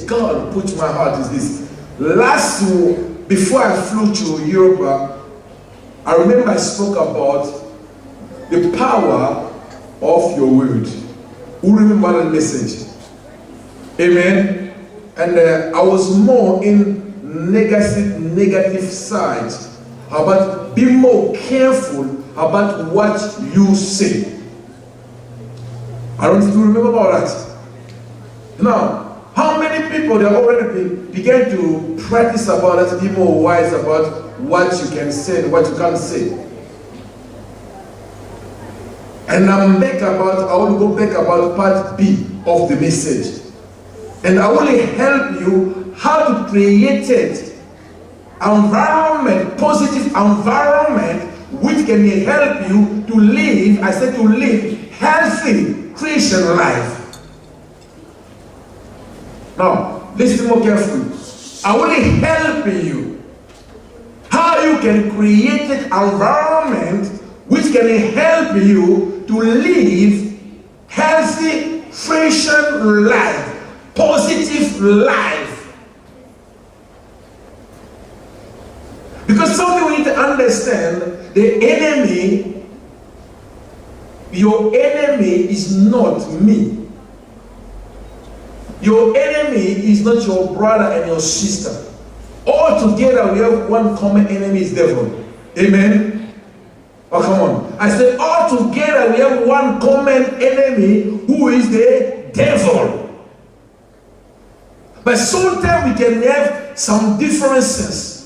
God put in my heart is this. Before I flew to Europe, I remember I spoke about the power of your word. Who remember the message? Amen. And I was more in negative side about be more careful about what you say. I don't know if you remember about that. Now, how many people they already began to practice about that, be more wise about what you can say and what you can't say? And I will go back about part B of the message. And I will help you how to create it environment, positive environment, which can help you to live, I said to live healthy Christian life. Now, listen more carefully. I will help you how you can create an environment which can help you to live healthy Christian life, positive life. Because something we need to understand, the enemy, your enemy is not me. Your enemy is not your brother and your sister. All together we have one common enemy, is devil. Amen? Oh, come on. I said all together we have one common enemy, who is the devil. But sometimes we can have some differences.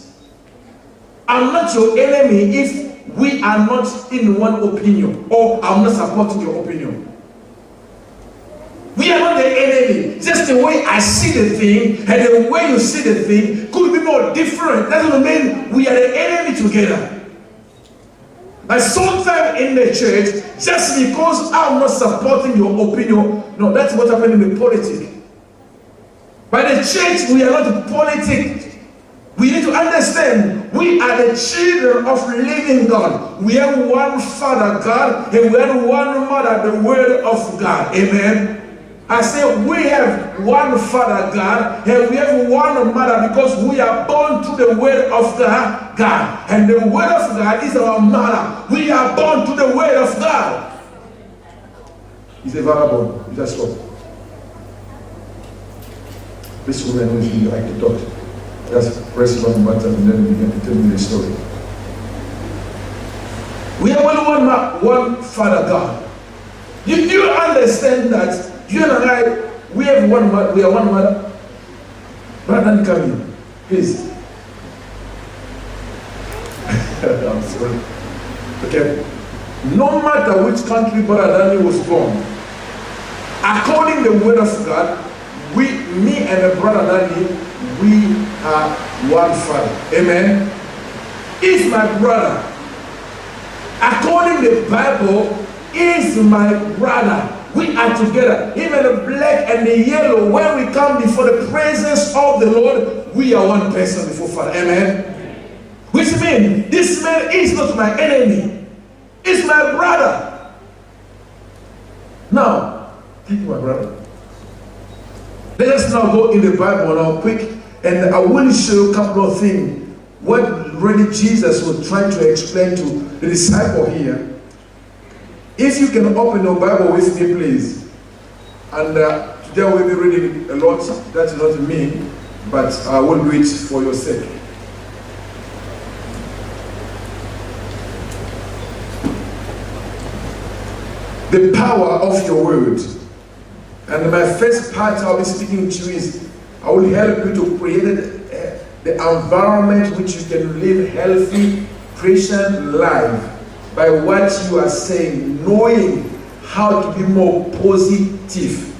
I'm not your enemy if we are not in one opinion, or I'm not supporting your opinion. We are not the enemy. Just the way I see the thing and the way you see the thing could be more different. That doesn't mean we are the enemy together. But sometimes in the church, just because I'm not supporting your opinion, no, that's what happened in the politics. By the church, we are not politics. We need to understand we are the children of living God. We have one Father God and we have one Mother, the Word of God. Amen. I say we have one Father God and we have one Mother because we are born through the Word of God. And the Word of God is our Mother. We are born through the Word of God. He's a vagabond. You just stop. This woman who is really like to talk. Just press one button and then begin to tell me the story. We have only one Father God. Do you understand that you and I, we have one mother, we are one mother? Brother, come in, please. I'm sorry. Okay. No matter which country Brother Daniel was born, according to the Word of God, me and Brother Daniel, we are one Father. Amen. Is my brother. According to the Bible, is my brother. We are together. Even the black and the yellow, when we come before the presence of the Lord, we are one person before Father. Amen. Which means this man is not my enemy. It's my brother. Now, thank you, my brother. Let us now go in the Bible now quick, and I will show you a couple of things. What really Jesus was trying to explain to the disciple here. If you can open your Bible with me, please. And today we'll be reading a lot. That's not me, but I will do it for your sake. The power of your word. And my first part I'll be speaking to you is, I will help you to create the environment which you can live healthy Christian life by what you are saying, knowing how to be more positive.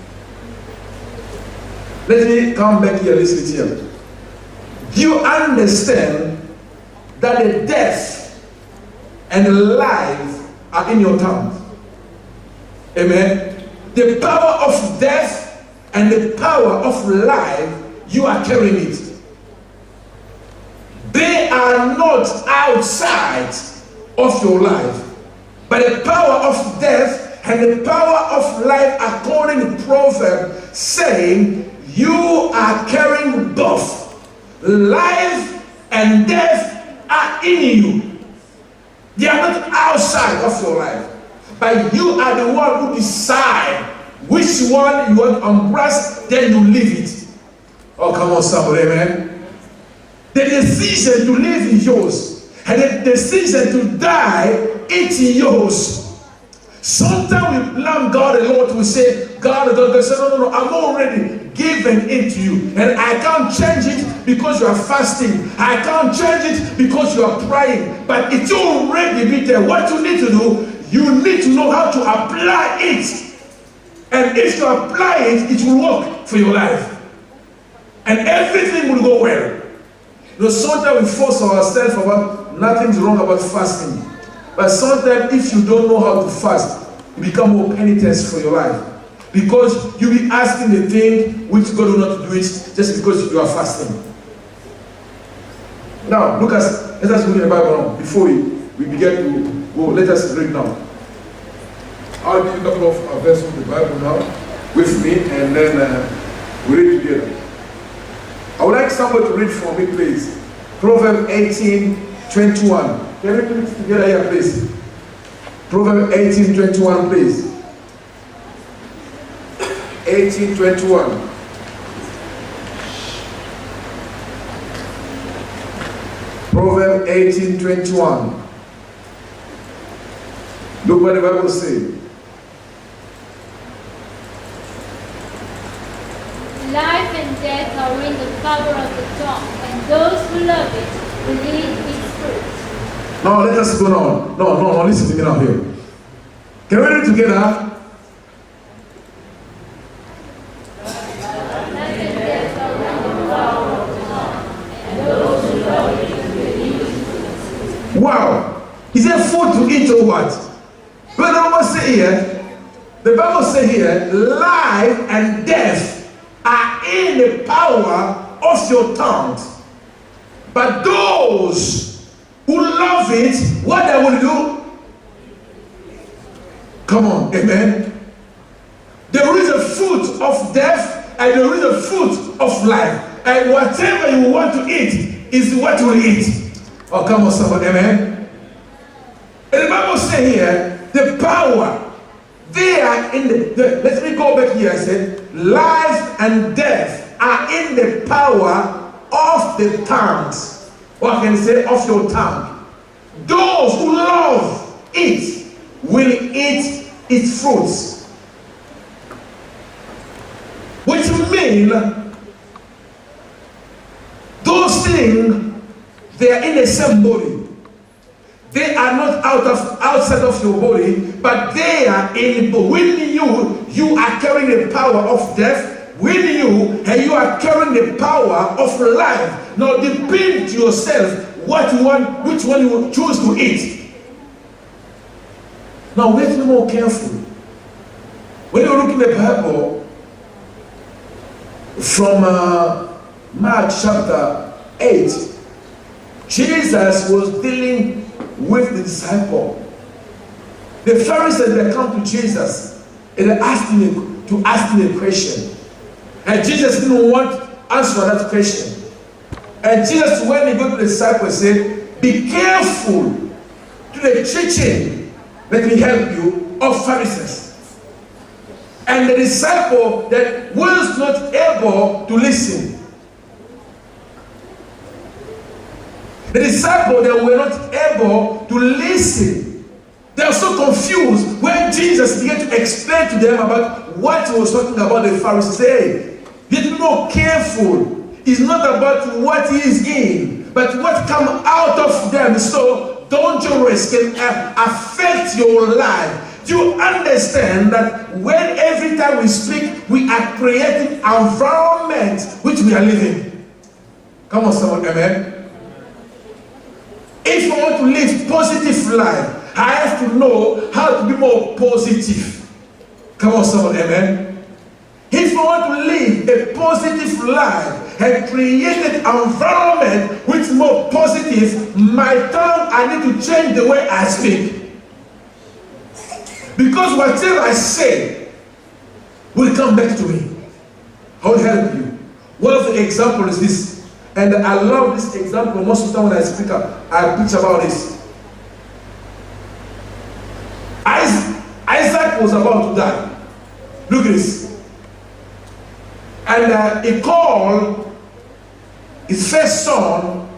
Let me come back here, listen here. Do you understand that the death and the life are in your tongue? Amen. The power of death and the power of life, you are carrying it. They are not outside of your life. But the power of death and the power of life, according to Proverbs, saying, you are carrying both. Life and death are in you. They are not outside of your life. But you are the one who decide which one you want to embrace, then you leave it. Oh, come on, somebody, amen. The decision to live is yours. And the decision to die, it's yours. Sometimes we blame God a lot. We say, God, say, no, I'm already given it to you. And I can't change it because you are fasting. I can't change it because you are praying. But it's already been there. What you need to do, you need to know how to apply it. And if you apply it, it will work for your life. And everything will go well. You know, sometimes we force ourselves about nothing's wrong about fasting. But sometimes if you don't know how to fast, you become more penitent for your life. Because you be asking the thing which God will not do it just because you are fasting. Now, let us read the Bible now. Before we begin to go, let us read now. I'll give you a couple of verses of the Bible now with me, and then we read together. I would like somebody to read for me, please. Proverbs 18:21. Can we read it together here, please? Proverbs 18:21, please. 18:21. Proverbs 18:21. Look what the Bible says. Life and death are in the power of the tongue, and those who love it will eat its fruit. Now let us go on. No, listen to me now here. Can we read it together? Life and death are in the power of the tongue, and those who love it will eat its fruit. Wow. Is there food to eat or what? But the Bible say here, the Bible say here, life and death are in the power of your tongue. But those who love it, what they will do? Come on, amen. There is a fruit of death and there is a fruit of life. And whatever you want to eat is what you will eat. Oh, come on, somebody, amen. And the Bible says here, the power, they are in let me go back here. I said, life and death are in the power of the tongues. Or I can say, of your tongue. Those who love it will eat its fruits. Which means, those things, they are in the same body. They are not outside of your body, but they are in. When you are carrying the power of death. When you are carrying the power of life. Now depend to yourself what you want, which one you will choose to eat. Now we have to be more careful. When you look in the Bible, from Mark chapter 8, Jesus was dealing with the disciple. The Pharisees, they come to Jesus and they asked him to ask him a question. And Jesus didn't want to answer that question. And Jesus, when he got to the disciples, said, be careful to the teaching, let me help you, of Pharisees. And the disciple that was not able to listen. The disciples that were not able to listen. They are so confused when Jesus began to explain to them about what he was talking about. The Pharisees say, be more careful. It's not about what he is in, but what comes out of them. So dangerous can affect your life. Do you understand that when every time we speak, we are creating an environment which we are living? Come on, someone, amen. If I want to live positive life, I have to know how to be more positive. Come on, someone, amen. If I want to live a positive life and create an environment which is more positive, my tongue, I need to change the way I speak. Because whatever I say will come back to me. I will help you. One of the examples is this, and I love this example. Most of the time when I speak up, I preach about this. Isaac was about to die. Look at this. And he called his first son,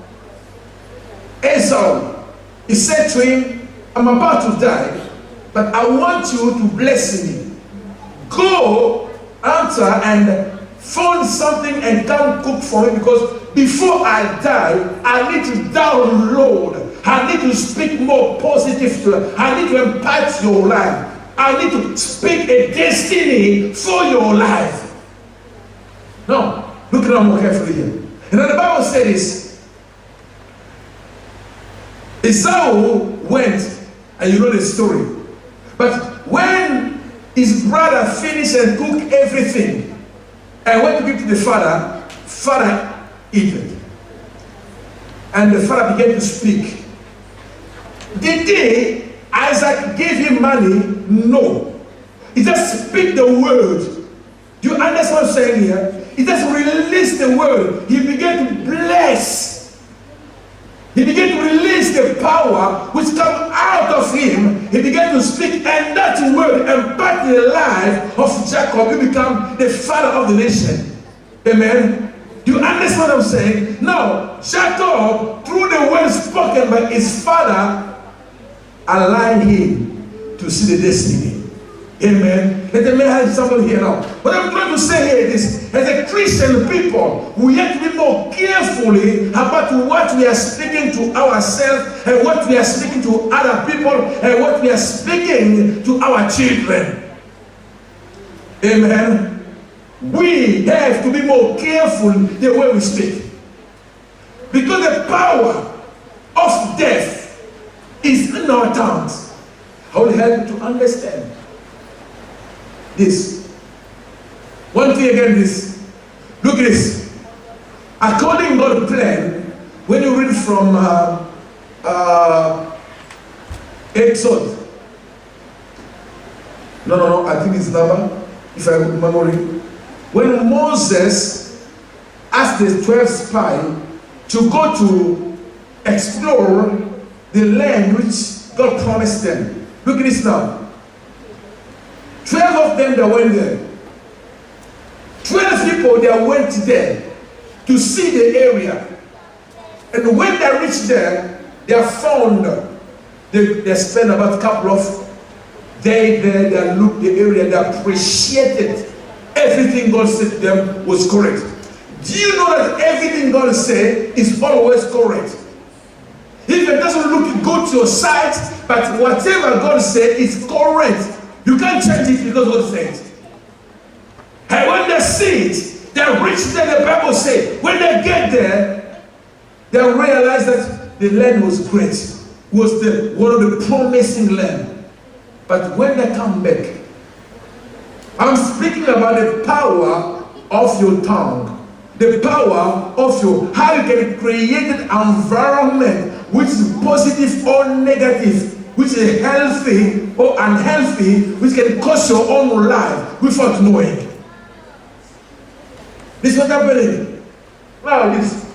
Esau. He said to him, I'm about to die, but I want you to bless me. Go, answer, and find something and come cook for me, because before I die, I need to download. I need to speak more positive to you. I need to impact your life. I need to speak a destiny for your life. No, look at more carefully here. And then the Bible says, Esau went, and you know the story. But when his brother finished and cooked everything, and went to give to the father, father eat it. And the father began to speak. The day Isaac gave him money, no. He just speak the word. Do you understand what I'm saying here? He just released the word. He began to bless. He began to release the power which come out of him. He began to speak, and that word impacted the life of Jacob. He became the father of the nation. Amen. Do you understand what I'm saying? Now, Jacob, through the word spoken by his father, allowed him to see the destiny. Amen. Let me have somebody here now. What I'm trying to say here is, as a Christian people, we have to be more carefully about what we are speaking to ourselves, and what we are speaking to other people, and what we are speaking to our children. Amen. We have to be more careful the way we speak. Because the power of death is in our tongues. I will help you to understand this. One thing again, this. Look at this. According to God's plan, when you read from Exodus, no, I think it's number, if I remember it. When Moses asked the 12 spies to go to explore the land which God promised them. Look at this now. 12 of them that went there. 12 people that went there to see the area. And when they reached there, they found, they spent about a couple of days there, they looked the area, they appreciated everything God said to them was correct. Do you know that everything God said is always correct? If it doesn't look good to your sight, but whatever God said is correct. You can't change it because God said it. And when they see it, they reach there, the Bible says, when they get there, they realize that the land was great. It was one of the promising land. But when they come back, I'm speaking about the power of your tongue. The power of your, how you can create an environment which is positive or negative, which is healthy or unhealthy, which can cost your own life without knowing. This is what happening. Now this.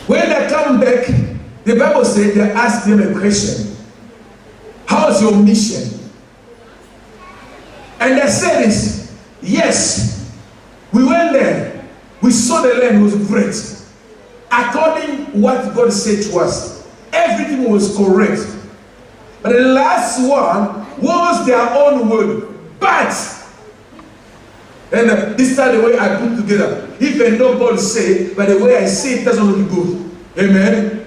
When they come back, the Bible says they ask them a question. How's your mission? And they said this, yes, we went there, we saw the land was great. According to what God said to us, everything was correct. But the last one was their own word. But, and this is the way I put together. Even though God said, but the way I say it doesn't look good. Amen?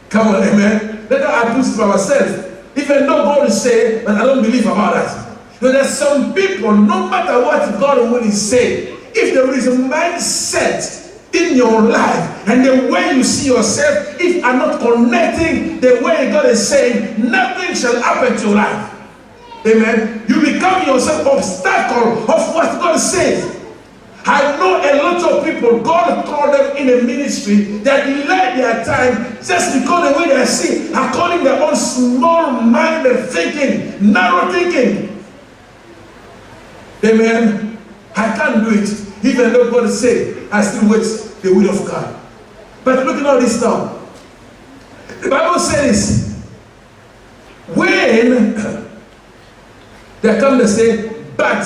Come on, amen? That's how I put it for ourselves. Even though God said, but I don't believe about that. So there's some people, no matter what God will say, if there is a mindset in your life and the way you see yourself, if you are not connecting the way God is saying, nothing shall happen to your life. Amen. You become yourself obstacle of what God says. I know a lot of people, God called them in a ministry that delay their time just because the way they see, according to their own small-minded thinking, narrow thinking. Amen. I can't do it. even though God said, I still wait the will of God. But look at all this now. The Bible says, when they come to say, but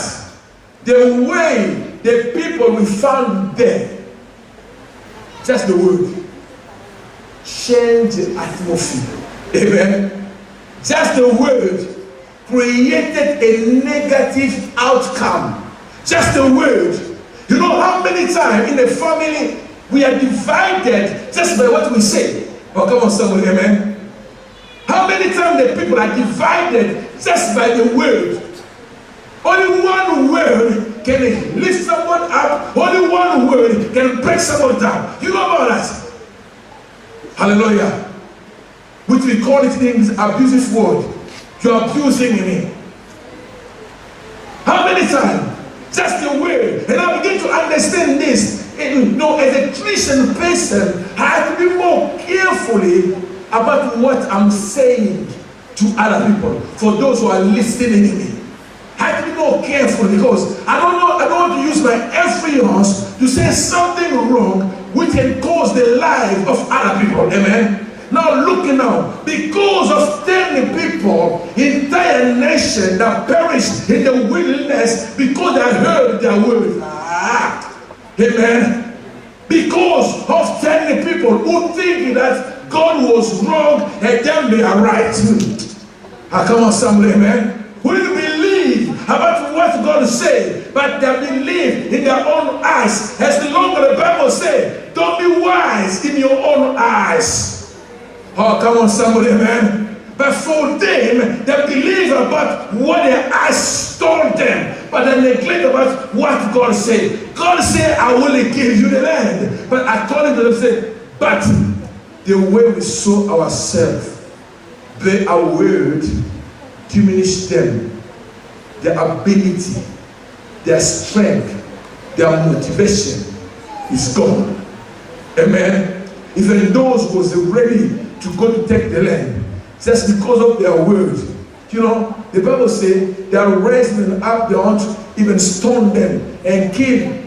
the way the people we found there, just the word, change the atmosphere. Amen. Just the word created a negative outcome. Just the word. You know how many times in a family we are divided just by what we say? Oh, come on, somebody, amen. How many times the people are divided just by the word? Only one word can lift someone up. Only one word can break someone down. You know about that? Hallelujah. Which we call it in abusive word. You're abusing me. How many times? Just the word. And I begin to understand this. And, you know, as a Christian person, I have to be more carefully about what I'm saying to other people. For those who are listening to me, I have to be more careful because I don't want to use my influence to say something wrong which can cause the life of other people. Amen. Now look now, because of 10 people, entire nation that perished in the wilderness because they heard their words. Amen. Because of 10 people who think that God was wrong and then they are right. Come on, somebody, amen. Who didn't believe about what God said, but they believe in their own eyes. As the Lord of the Bible said, don't be wise in your own eyes. Oh, come on, somebody, man. But for them, they believe about what their eyes told them, but they neglect about what God said. God said, I will give you the land. But according to them, say, but the way we saw ourselves, by our word, diminish them, their ability, their strength, their motivation is gone. Amen. Even those who was ready to go to take the land, just because of their word. You know, the Bible says they are raising up, they want to even stone them and kill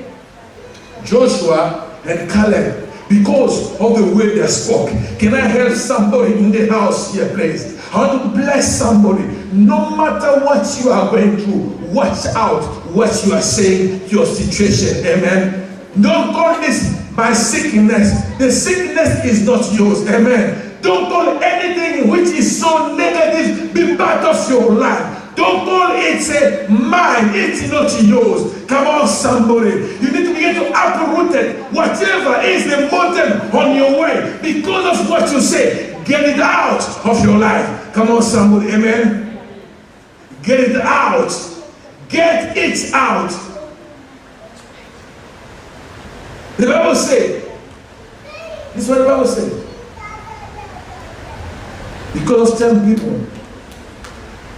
Joshua and Caleb because of the word they spoke. Can I help somebody in the house here, please? I want to bless somebody. No matter what you are going through, watch out what you are saying, your situation. Amen. Don't call this my sickness. The sickness is not yours. Amen. Don't call anything which is so negative be part of your life. Don't call it mine. It's not yours. Come on, somebody. You need to begin to uproot it. Whatever is the mountain on your way, because of what you say, get it out of your life. Come on, somebody. Amen. Get it out. Get it out. The Bible says, this is what the Bible says. Because of 10 people,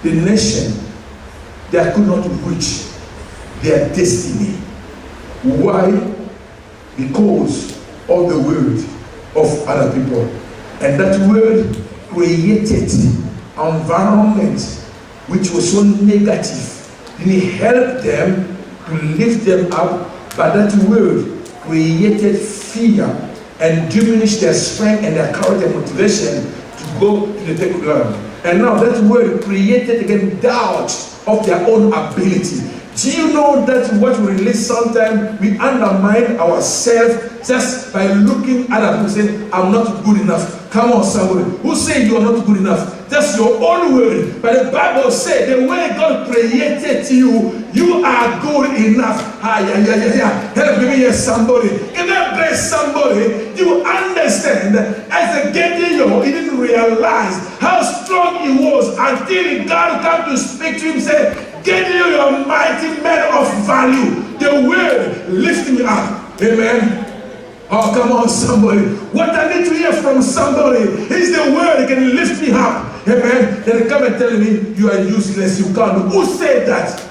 the nation, they could not reach their destiny. Why? Because of the word of other people. And that word created an environment which was so negative. Didn't help them to lift them up, but that word created fear and diminished their strength and their courage and motivation to go to the take ground. And now that word created again doubt of their own ability. Do you know that what we release sometimes, we undermine ourselves just by looking at us and saying, I'm not good enough. Come on, somebody. Who say you are not good enough? That's your own word. But the Bible said the way God created you, you are good enough. Help me here, somebody. Can I bless somebody? You understand, as a Gideon, he didn't realize how strong he was until God came to speak to him and say, Gideon, you are a mighty man of value. The word lift me up. Amen. Oh, come on, somebody. What I need to hear from somebody is the word that can lift me up. Amen. Then come and tell me you are useless, you can't. Who said that?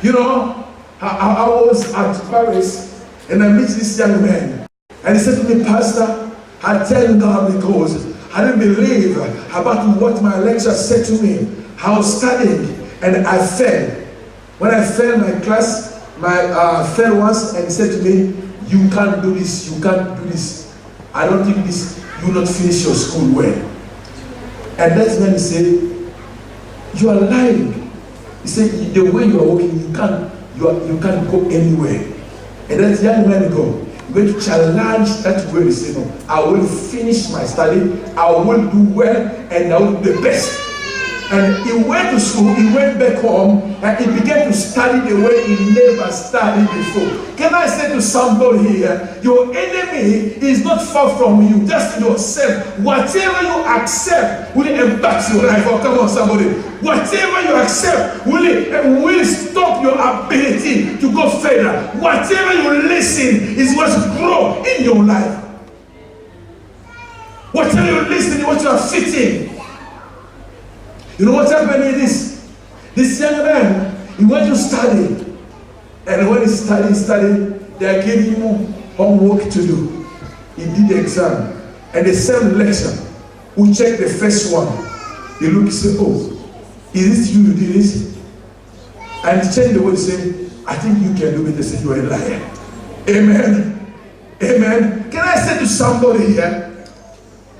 You know, I was at Paris and I met this young man. And he said to me, Pastor, I thank God because I didn't believe about what my lecturer said to me. I was studying and I failed. When I failed my class, my friend once and said to me, you can't do this, you can't do this. I don't think this, you will not finish your school well. And that man said, you are lying. He said, the way you are walking, you can't go anywhere. And that young man go, he went to challenge that way. He said, no, I will finish my study, I will do well, and I will do the best. And he went to school, he went back home, and he began to study the way he never studied before. Can I say to somebody here, your enemy is not far from you, just yourself. Whatever you accept will impact your life. Oh, come on, somebody. Whatever you accept will stop your ability to go further. Whatever you listen is what grow in your life. Whatever you listen is what you are fitting. You know what happened is this young man, he went to study. And when he studied, they are giving him homework to do. He did the exam. And the same lecture, who checked the first one, he looked and said, oh, is this you did this? And he changed the word and said, I think you can do it. They said, you are a liar. Amen. Amen. Can I say to somebody here,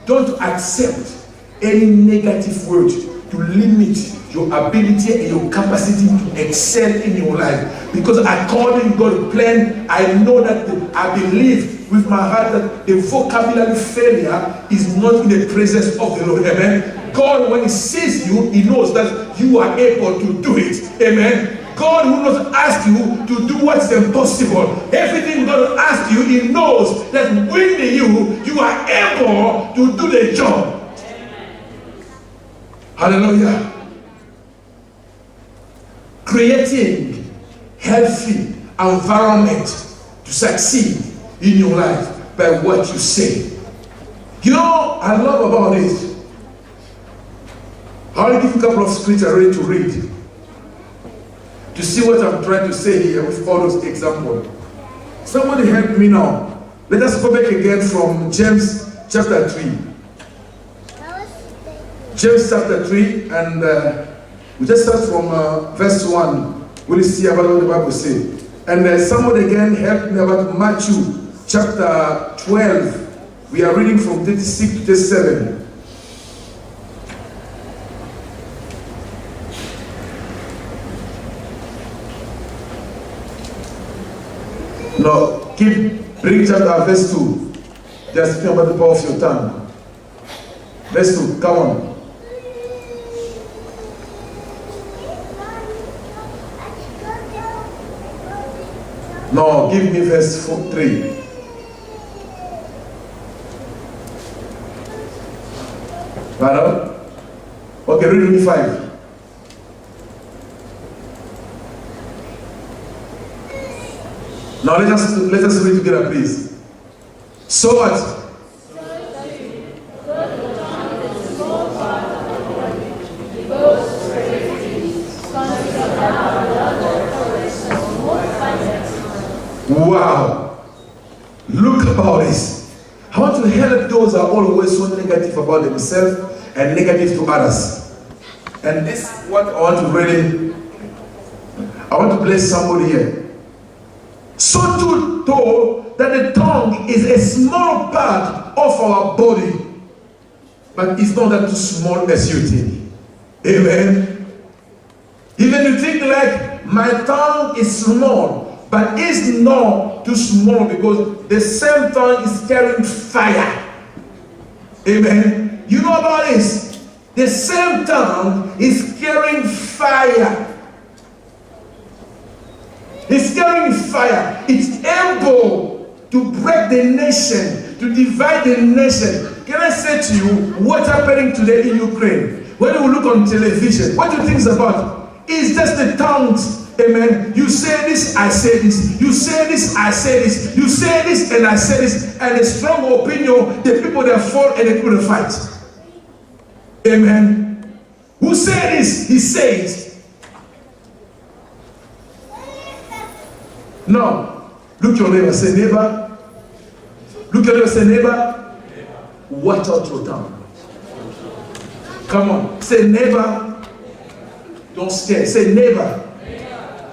don't accept any negative word to limit your ability and your capacity to excel in your life. Because according to God's plan, I know that I believe with my heart that the vocabulary failure is not in the presence of the Lord. Amen. God, when He sees you, He knows that you are able to do it. Amen. God will not ask you to do what's impossible. Everything God asks you, He knows that with you are able to do the job. Hallelujah. Creating healthy environment to succeed in your life by what you say. You know, I love about this. I'll give you a couple of scriptures ready to read to see what I'm trying to say here with all those examples. Somebody help me now. Let us go back again from James chapter 3. James chapter 3, and we just start from verse 1. We'll see about what the Bible says. And somebody again help me about Matthew chapter 12. We are reading from 36 to 37. No, bring chapter verse 2. Just think about the power of your tongue. Verse 2, come on. No, give me verse 3. Pardon? Okay, read me 5. Now let us read together, please. So what? Wow. Look about this. I want to help those who are always so negative about themselves and negative to others. And this is what I want to bless somebody here. So too told that the tongue is a small part of our body, but it's not that too small as you think. Amen. Even you think like my tongue is small, but it's not too small because the same tongue is carrying fire. Amen. You know about this? The same tongue is carrying fire. It's carrying fire. It's able to break the nation, to divide the nation. Can I say to you what's happening today in Ukraine? When you look on television, what do you think is about? It's just the tongues. Amen. You say this, I say this. You say this, I say this. You say this, and I say this. And a strong opinion, the people that fall and they couldn't fight. Amen. Who said this? He says. Now, look your neighbor, say neighbor. Look your neighbor, say neighbor. Watch out your tongue. Come on, say neighbor. Don't scare. Say neighbor.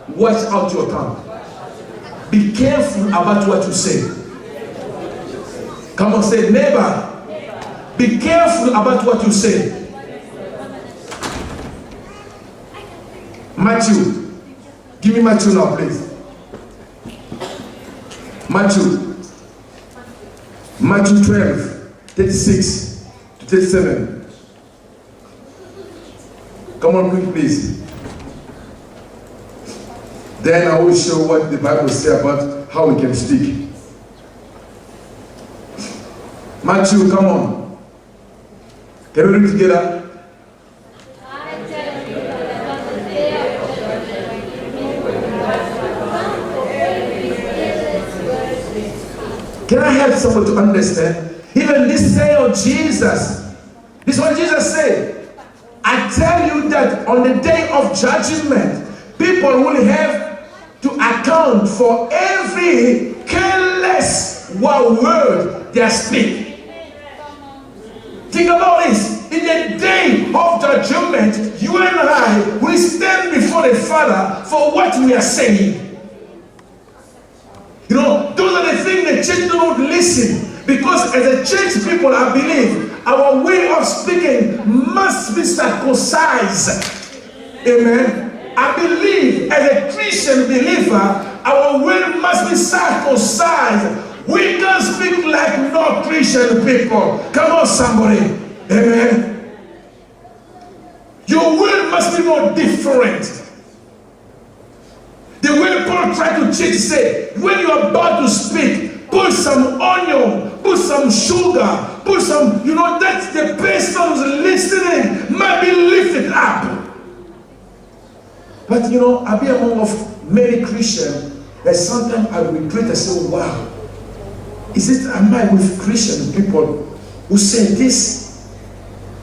Watch out your tongue. be careful about what you say. Come on, say, neighbor, be careful about what you say. Matthew, give me Matthew now, please. Matthew 12, 36 to 37. Come on, quick, please. Then I will show what the Bible says about how we can speak. Matthew, come on. Can we read together? Can I help someone to understand? Even this saying of Jesus, this is what Jesus said. I tell you that on the day of judgment, people will have to account for every careless word they speak. Think about this. In the day of judgment, you and I will stand before the Father for what we are saying. You know, those are the things the church don't listen. Because as a church people, I believe our way of speaking must be circumcised. Amen. I believe as a Christian believer, our word must be circumcised. We can't speak like non-Christian people. Come on, somebody. Amen. Your word must be more different. The way Paul tried to teach said, when you are about to speak, put some onion, put some sugar, put some, that the person who's listening might be lifted up. But I be among of many Christians that sometimes I regret and say, wow, am I with Christian people who say this?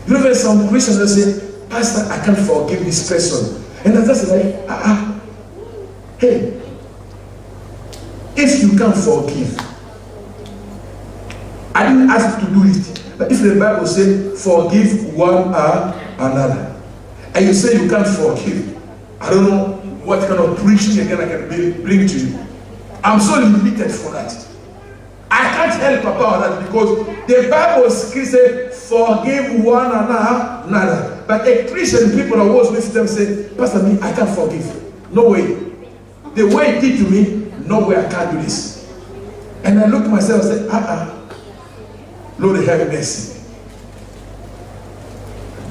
There's some Christians that say, Pastor, I can't forgive this person. And I just like, hey, if you can't forgive, I didn't ask you to do it. But if the Bible says, forgive one another, and you say you can't forgive, I don't know what kind of preaching again I can bring to you. I'm so limited for that. I can't help about that because the Bible says, forgive one another. But the Christian people I was with them say, Pastor, me, I can't forgive. No way. The way he did to me, no way I can't do this. And I look at myself and say, Lord, have mercy.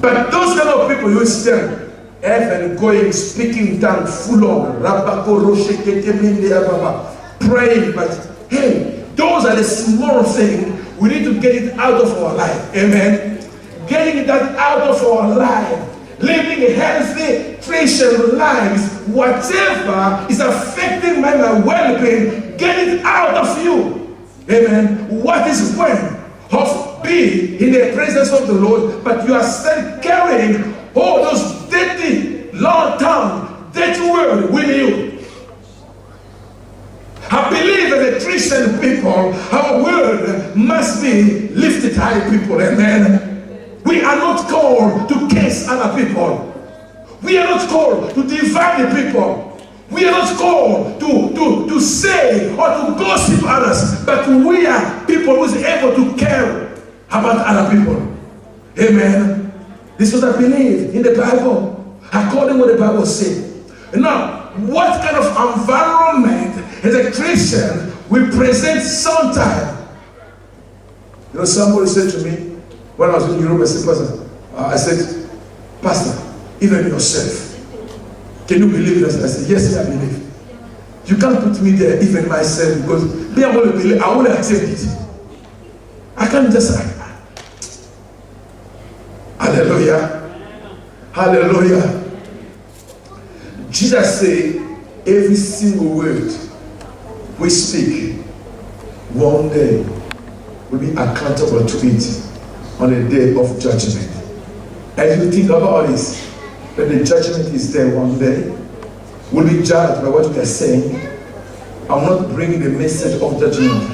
But those kind of people you stand, even going, speaking tongue full on, praying, but hey, those are the small things. We need to get it out of our life. Amen. Getting that out of our life. Living healthy Christian lives. Whatever is affecting my well-being, get it out of you. Amen. What is when of being in the presence of the Lord, but you are still carrying all those dirty, long-term, dirty words with you. I believe as a Christian people, our word must be lifted high people. Amen. We are not called to curse other people. We are not called to divide the people. We are not called to say or to gossip others. But we are people who is able to care about other people. Amen. This is what I believe in the Bible. According to what the Bible says. Now, what kind of environment as a Christian we present sometime? Somebody said to me when I was in Europe, I said, Pastor, even yourself, can you believe this? I said, yes, I believe. You can't put me there, even myself, because me, I want to believe, I want to accept it. I can't just. Hallelujah. Hallelujah. Jesus said, every single word we speak, one day will be accountable to it on the day of judgment. As you think about this, that the judgment is there one day, we'll be judged by what we are saying. I'm not bringing the message of judgment.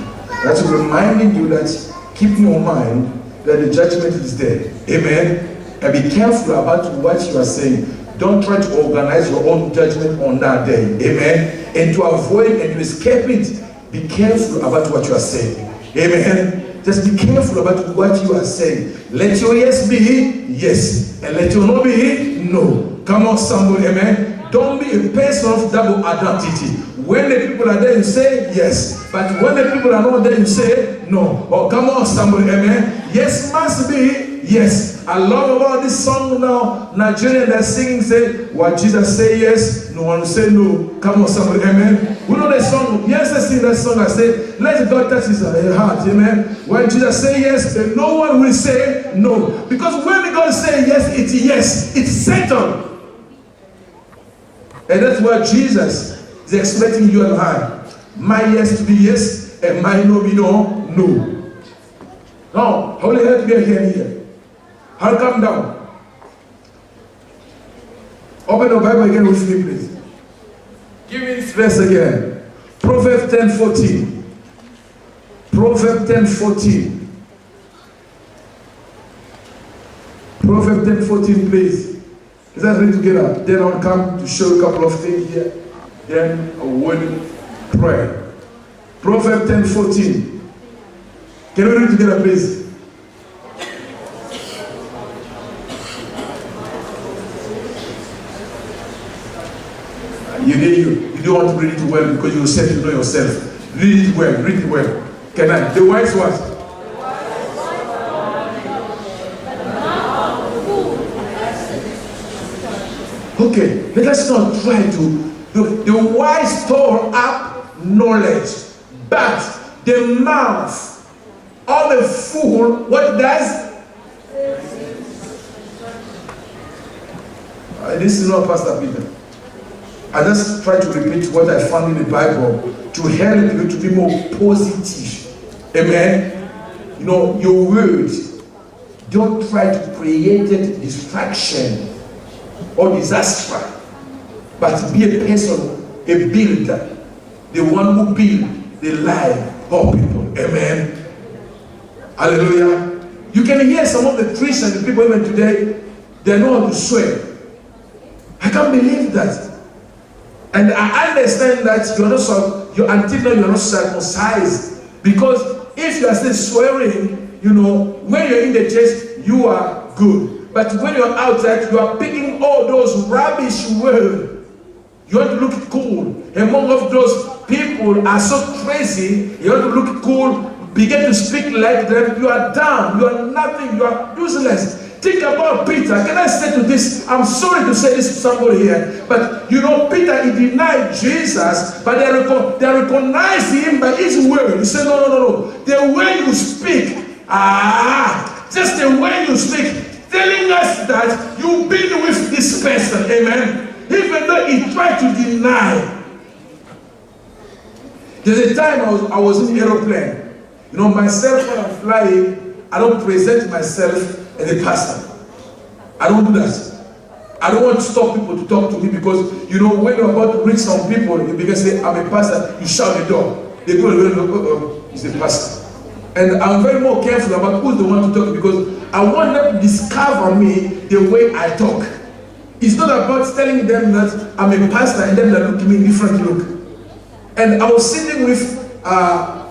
That's reminding you that keep in your mind that the judgment is there. Amen. And be careful about what you are saying. Don't try to organize your own judgment on that day. Amen. And to avoid and to escape it, be careful about what you are saying. Amen. Just be careful about what you are saying. Let your yes be yes, and let your no be no. Come on, somebody. Amen. Don't be a person of double identity. When the people are there, you say yes. But when the people are not there, you say no. Oh, come on, somebody. Amen. Yes must be yes. I love about this song now. Nigerian that singing say, what Jesus say yes, no one will say no. Come on, somebody. Amen. We know that song. Yes, I sing that song. I say, let God touch his heart. Amen. When Jesus say yes, then no one will say no. Because when God say yes, it's yes. It's settled. And that's what Jesus is expecting you and I. My yes to be yes, and my no be no, no. Now, Holy Help me again here. I'll come down. Open the Bible again with me, please. Give me this verse again. Proverbs 10:14. Proverbs 10:14. Proverbs 10:14, please. Let's read together. Then I'll come to show you a couple of things here. Then I will pray. Proverbs 10:14. Can we read together, please? You don't want to read it well because you said you know yourself. Read it well, read it well. Can I? The wise what? Okay, let us not try to. The wise store up knowledge, but the mouth of a fool, what does? This is not Pastor Peter. I just try to repeat what I found in the Bible to help you to be more positive. Amen. You know, your words, don't try to create a distraction or disaster, but be a person, a builder, the one who builds the life of people. Amen. Hallelujah. You can hear some of the Christian people even today, they know how to swear. I can't believe that. And I understand that you're not until now you're not circumcised. Because if you are still swearing, you know, when you're in the church, you are good. But when you're outside, you are picking all those rubbish words. You want to look cool. Among of those people are so crazy, you want to look cool, begin to speak like them. You are down, you are nothing, you are useless. Think about Peter. Can I say to this? I'm sorry to say this to somebody here, but you know, Peter, he denied Jesus, but they recognized him by his word. He said, no. The way you speak, just the way you speak, telling us that you've been with this person, amen. Even though he tried to deny. There's a time I was in an aeroplane. You know, myself when I'm flying, I don't present myself as a pastor. I don't do that. I don't want to stop people to talk to me because, you know, when you're about to reach some people, you begin to say, I'm a pastor, you shout the door. They go, oh, he's a pastor. And I'm very more careful about who's the one to talk because I want them to discover me the way I talk. It's not about telling them that I'm a pastor and then they look at me different look. And I was sitting with,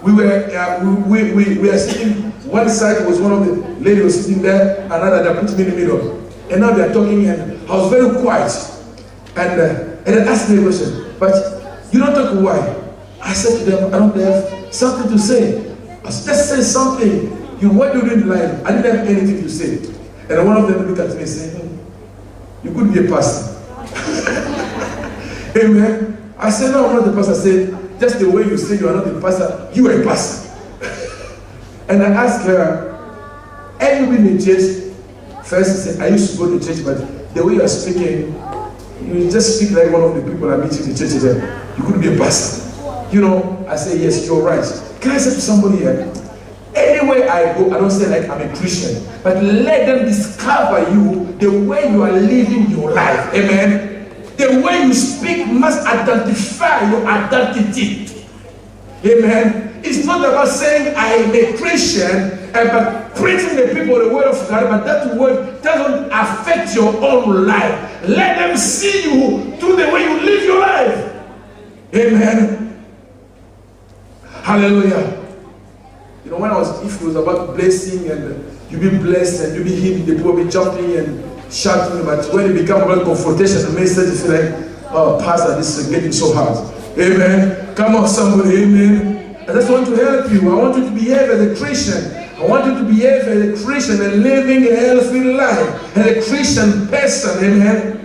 we were sitting. One side was one of the ladies was sitting there, another that put me in the middle. And now they are talking, and I was very quiet. And they asked me a question, but you don't talk why? I said to them, I don't have something to say. I said, just say something. What do you do in life? I didn't have anything to say. And one of them looked at me and said, you could be a pastor. Amen. I said, no, I'm not the pastor. I said, just the way you say you are not the pastor, you are a pastor. And I asked her, have you been in church? First she said, I used to go to church, but the way you are speaking, you just speak like one of the people I meet in the church. You couldn't be a pastor. You know, I say, yes, you're right. Can I say to somebody here, anywhere I go, I don't say like I'm a Christian, but let them discover you the way you are living your life. Amen. The way you speak must identify your identity. Amen. It's not about saying I am a Christian But preaching the people the word of God, but that word doesn't affect your own life. Let them see you through the way you live your life. Amen. Hallelujah. You know, if it was about blessing and you be blessed and you be healed, the people will be jumping and shouting, but when it becomes about confrontation, the message is like, oh, Pastor, this is getting so hard. Amen. Come on, somebody, amen. I just want to help you. I want you to behave as a Christian. I want you to behave as a Christian and living a healthy life, as a Christian person, amen.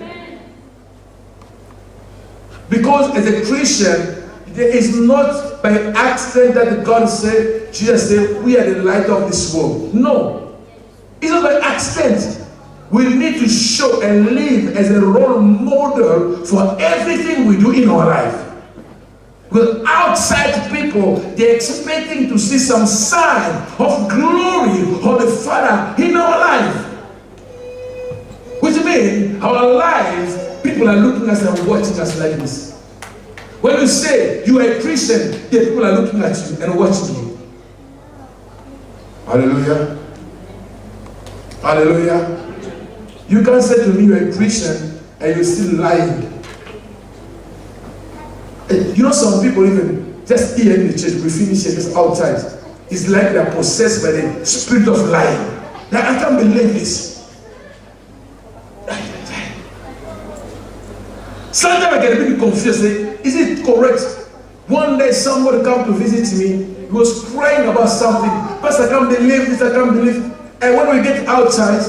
Because as a Christian, there is not by accident that God said, Jesus said, we are the light of this world. No. It's not by accident. We need to show and live as a role model for everything we do in our life. Because outside people, they're expecting to see some sign of glory of the Father in our life. Which means our lives, people are looking at us and watching us like this. When you say you are a Christian, the people are looking at you and watching you. Hallelujah. Hallelujah. You can't say to me you're a Christian and you're still lying. You know, some people even just here in the church, we finish here just outside. It's like they're possessed by the spirit of lying. Like, I can't believe this. Sometimes I get a bit confused. Is it correct? One day somebody came to visit me. He was crying about something. Pastor, I can't believe this, I can't believe. And when we get outside,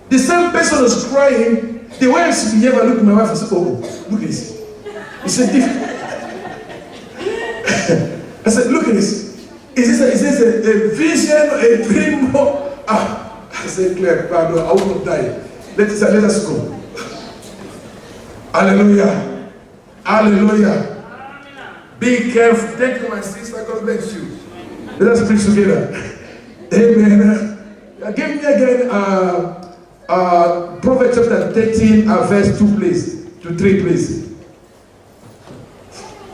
the same person was crying. The way she behaved, I looked at my wife and said, oh, look at this. He said, I said, look at this. Is this a vision, a dream? I said, Claire, pardon, I will not die. Let us go. Hallelujah. Hallelujah. Be careful. Thank you, my sister. God bless you. Let us preach together. Amen. Give me again Proverbs chapter 13, verse 2, please. To 3, please.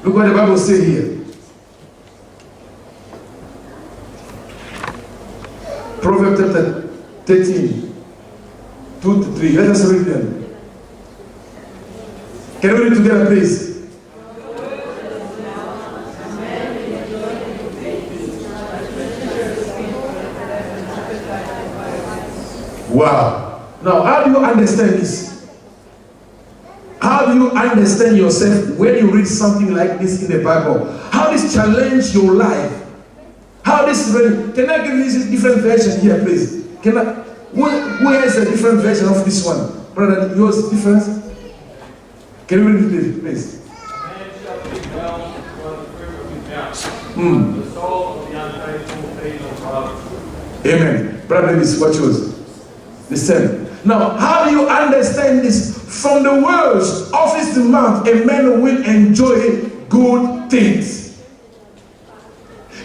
Look what the Bible says here. Proverbs chapter 13, 2 to 3. Let us read them. Can we read together, please? Wow. Now, how do you understand this? How do you understand yourself when you read something like this in the Bible? How this challenge your life? How this really? Can I give you this different version here, please? Can I? Where is a different version of this one? Brother, yours is different? Can you read it, please? Man shall be bound for the fruit of his mouth. The soul of the unfaithful feeds on corruption. Amen. Brother, this is what yours. The same. Now, how do you understand this? From the words of his mouth, a man will enjoy good things.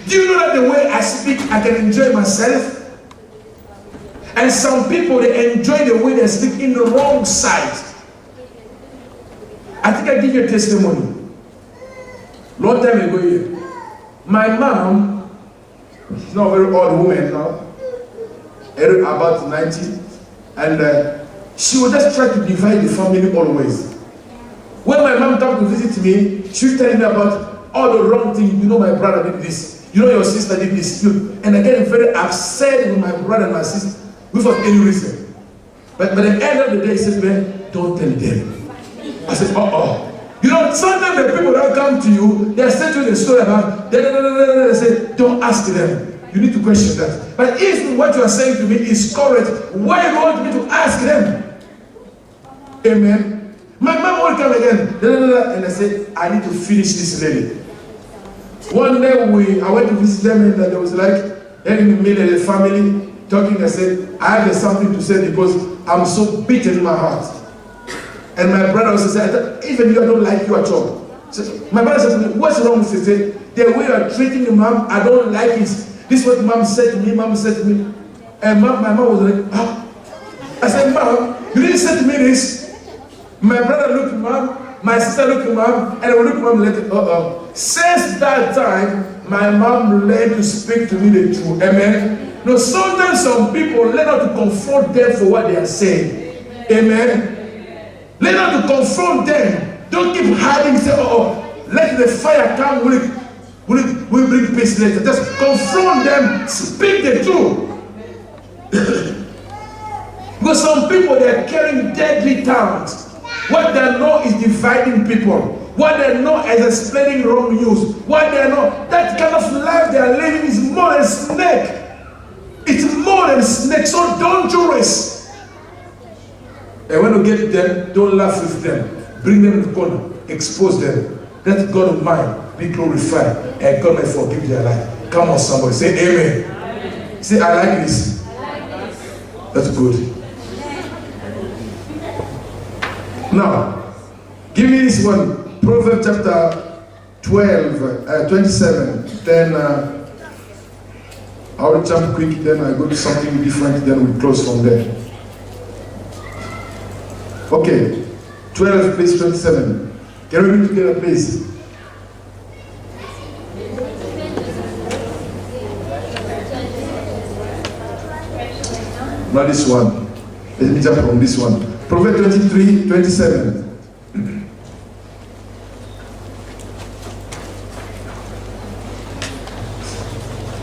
Do you know that the way I speak, I can enjoy myself? And some people, they enjoy the way they speak in the wrong side. I think I give you a testimony. Long time ago here. My mom, she's not a very old woman now, about 90, and she would just try to divide the family always. When my mom came to visit me, she would tell me about all the wrong things. You know, my brother did this. You know, your sister did this. And I get very upset with my brother and my sister without any reason. But by the end of the day, he said, man, don't tell them. I said, You know, sometimes the people that come to you, they say to you the story about, they say, don't ask them. You need to question that. But if what you are saying to me is correct, why do you want me to ask them? Amen. My mom will come again, and I said, I need to finish this lady. One day I went to visit them, and there was like, in the middle of the family, talking. I said, I have something to say because I'm so beaten in my heart. And my brother also said, even you, I don't like you at all. So my brother said to me, what's wrong with you? He said, the way you're treating your mom, I don't like it. This is what mom said to me, mom said to me. And my mom was like, I said, Mom, you didn't say to me this. My brother looked at mom, my sister looked at mom, and I looked at mom and let Since that time, my mom learned to speak to me the truth. Amen. No, sometimes some people learn how to confront them for what they are saying. Amen. Learn how to confront them. Don't keep hiding. Say, let the fire come. We'll bring peace later. Just confront them. Speak the truth. Because some people, they are carrying deadly talents. What they know is dividing people. What they know is spreading wrong news. What they know, that kind of life they are living is more than snake. It's more than snake. So don't dangerous. And when you get them, don't laugh with them. Bring them to corner. Expose them. Let God of mine be glorified. And God may forgive their life. Come on, somebody. Say amen. Amen. Say, I like this. That's good. Now, give me this one. Proverbs chapter 12, 27. Then I'll jump quick. Then I go to something different. Then we close from there. Okay. 12, please, 27. Can we read together, please? Not this one. Let me jump from this one. Proverbs 23, 27.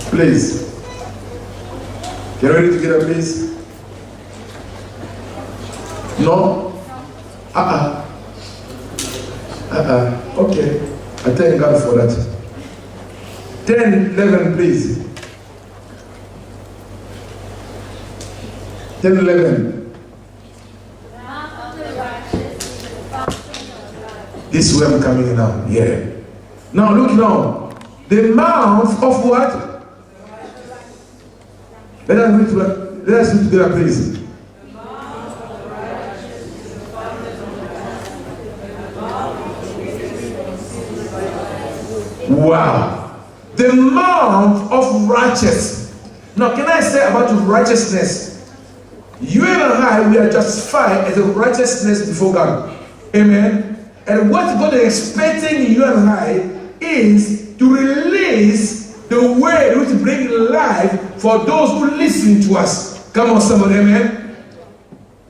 Please. Can we read together, please? No? Okay. I thank God for that. 10, 11, please. 10, 11. This is where I'm coming in now. Yeah. Now look now. The mouth of what? Let us read together, please. Wow. The mouth of righteous. Now, can I say about righteousness? You and I, we are justified as a righteousness before God. Amen. And what God is expecting you and I is to release the word which brings life for those who listen to us. Come on, somebody, amen.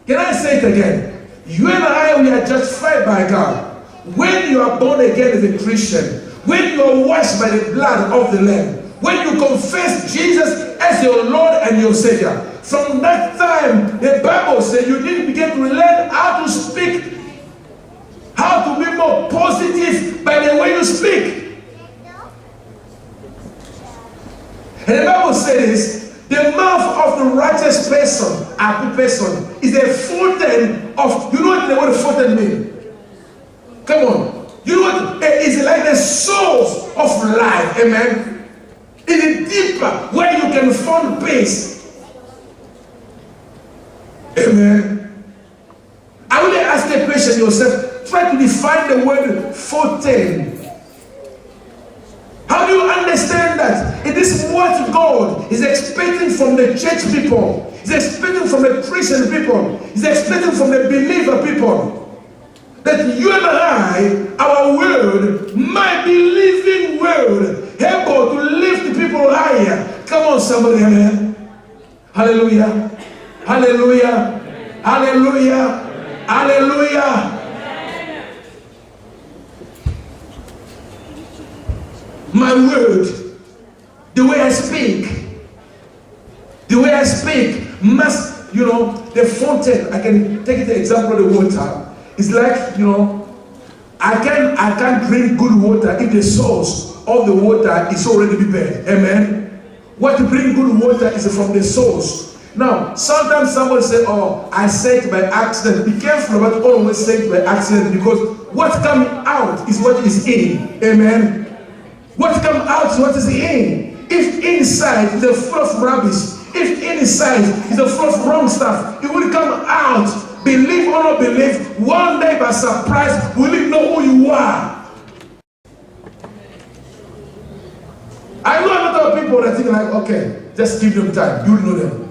Can I say it again? You and I, we are justified by God. When you are born again as a Christian, when you are washed by the blood of the Lamb, when you confess Jesus as your Lord and your Savior, from that time, the Bible says you need to begin to learn how to speak, how to be more positive by the way you speak. And the Bible says, the mouth of the righteous person, a good person, is a fountain of, you know what the word fountain means? Come on. You know what? It's like the source of life. Amen. It is deeper where you can find peace. Amen. I will ask the question yourself. Try to define the word fountain. How do you understand that? It is what God is expecting from the church people. He's expecting from the Christian people. He's expecting from the believer people. That you and I, our word, might be living word, able to lift the people higher. Come on, somebody, amen. Hallelujah. Hallelujah. Hallelujah. Hallelujah. My word, the way I speak must, the fountain, I can take the example of the water. It's like, I can't drink good water if the source of the water is already prepared. Amen. What to bring good water is from the source. Now, sometimes someone say, oh, I said by accident. Be careful about always saying by accident, because what comes out is what is in. Amen. What comes out is what is in. If inside is full of rubbish, if inside is full of wrong stuff, it will come out. Believe or not believe, one day by surprise, will you know who you are? I know a lot of people that think like, okay, just give them time, you'll know them.